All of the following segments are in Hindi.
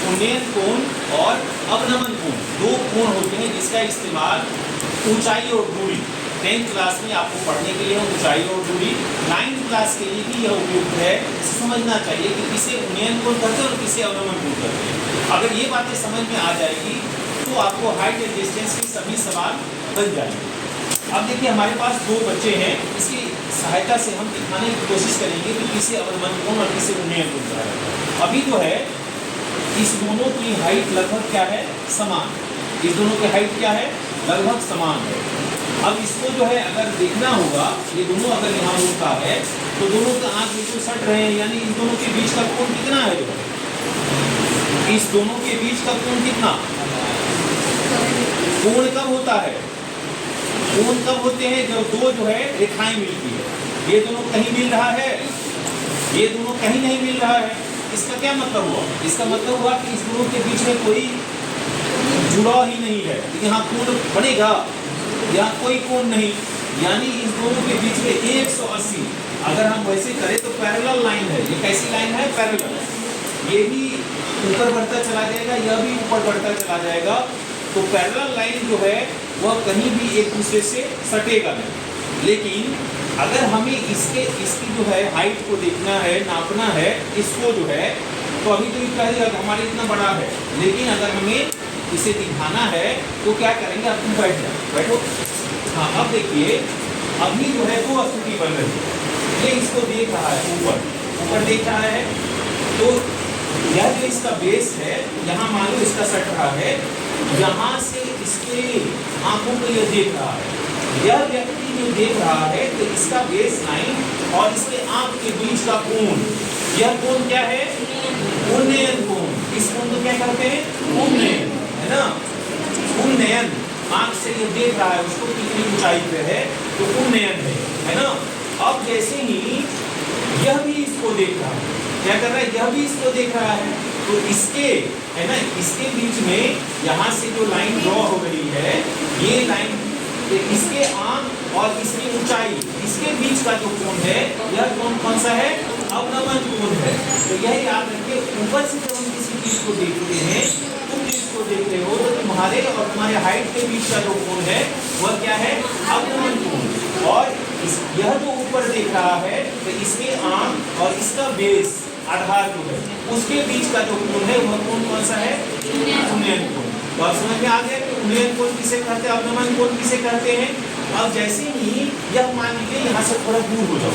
उन्नयन कोण और अवनमन कोण, दो कोण होते हैं जिसका इस्तेमाल ऊंचाई और दूरी 10th क्लास में आपको पढ़ने के लिए ऊंचाई और दूरी, 9th क्लास के लिए भी यह उपयुक्त है। इसे समझना चाहिए कि किसे उन्नयन कोण कहते हैं और किसे अवनमन कोण कहते हैं। अगर ये बातें समझ में आ जाएगी तो आपको हाइट एंड डिस्टेंस के सभी सवाल बन जाएंगे। अब देखिए हमारे पास दो बच्चे हैं, इसकी सहायता से हम दिखाने की कोशिश करेंगे कि किसे अवनमन कोण और किसे उन्नयन कोण कहा जाता है। अभी जो है इस दोनों की हाइट लगभग क्या है, समान। इस दोनों की हाइट क्या है, लगभग समान है। अब इसको जो है अगर देखना होगा, ये दोनों अगर यहाँ होता है तो दोनों का आँख बिल्कुल सट रहे हैं, यानी इन दोनों के बीच का कोण कितना है, जो इस दोनों के बीच का कोण कितना, कोण कब होता है, कोण कब होते हैं, जब दो जो है रेखाएं मिलती है। ये दोनों कहीं मिल रहा है, ये दोनों कहीं नहीं मिल रहा है। इसका क्या मतलब हुआ, इसका मतलब हुआ कि इस दोनों के बीच में कोई जुड़ाव ही नहीं है, यहाँ कोण बनेगा, यहाँ कोई कोण नहीं, यानी इस दोनों के बीच में 180। अगर हम वैसे करें तो पैरेलल लाइन है, ये कैसी लाइन है, पैरेलल। ये भी ऊपर बढ़ता चला जाएगा, यह भी ऊपर बढ़ता चला जाएगा। तो पैरेलल लाइन जो है वह कहीं भी एक दूसरे से सटेगा नहीं। लेकिन अगर हमें इसकी जो है हाइट को देखना है, नापना है इसको जो है, तो अभी तो कहेगा हमारे इतना बड़ा है, लेकिन अगर हमें इसे दिखाना है तो क्या करेंगे, आप तुम बैठ जाओ, बैठो। हाँ अब देखिए अभी जो है वो स्थिति बन रही है, ये इसको देख रहा है, ऊपर देख रहा है। तो यह जो इसका बेस है, यहाँ मान लो इसका सट रहा है, यहाँ से इसके आंखों को यह देख रहा है। यह व्यक्ति जो देख रहा है तो इसका बेस लाइन और इसके आंख के बीच का कोण, यह कोण क्या है, उन्नयन कोण। इस कोण को क्या कहते हैं, उन्नयन, है ना। उन्नयन आंख से ये देख रहा है उसको कितनी ऊंचाई पे है, तो उन्नयन है ना। अब जैसे ही यह भी इसको देख रहा है, क्या कर रहा है, यह भी इसको देख रहा है, तो इसके है ना, इसके बीच में यहाँ से जो लाइन ड्रॉ हो रही है, ये लाइन इसके आंख और इसकी ऊंचाई, इसके बीच का जो कोण है, यह कोण कौन सा है, अवनमन कोण है। तो यह याद रखिए, ऊपर से जब हम किसी चीज को देखते हैं, तुम जिसको देख रहे हो तो तुम्हारे और तुम्हारे हाइट के बीच का जो कोण है वह क्या है, अवनमन कोण। और यह जो ऊपर देख रहा है तो इसके आंख और इसका बेस, आधार जो है, उसके बीच का जो कोण है वह कोण कौन सा है, उन्नयन कोण। तो आप समझ में आ गया कि उन्नयन कोण किसे कहते हैं, अवनमन कोण किसे कहते हैं। अब जैसे ही यह मान लीजिए यहाँ से थोड़ा दूर हो जाओ,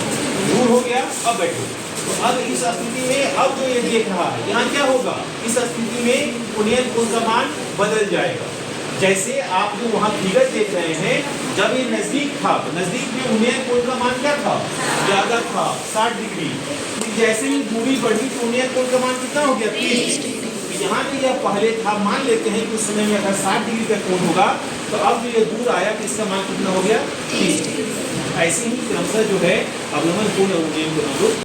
दूर हो गया, अब बैठो। तो अब इस स्थिति में अब जो ये देख रहा है, यहाँ क्या होगा, इस स्थिति में उन्नयन कोण का मान बदल जाएगा। जैसे आप जो वहाँ फिगर देख रहे हैं, जब ये नजदीक था तो नजदीक में उन्नयन कोण का मान क्या था, ज्यादा था, 60 डिग्री। जैसे ही दूरी बढ़ी तो उन्नयन कोण का मान कितना हो गया, 30। यहाँ पे यह पहले था, मान लेते हैं कि उस समय में अगर 60 डिग्री का कोण होगा, तो अब जो ये दूर आया तो इसका मान कितना हो गया, 30। ऐसे ही क्रमशः जो है अवनमन कोण और उन्नयन कोण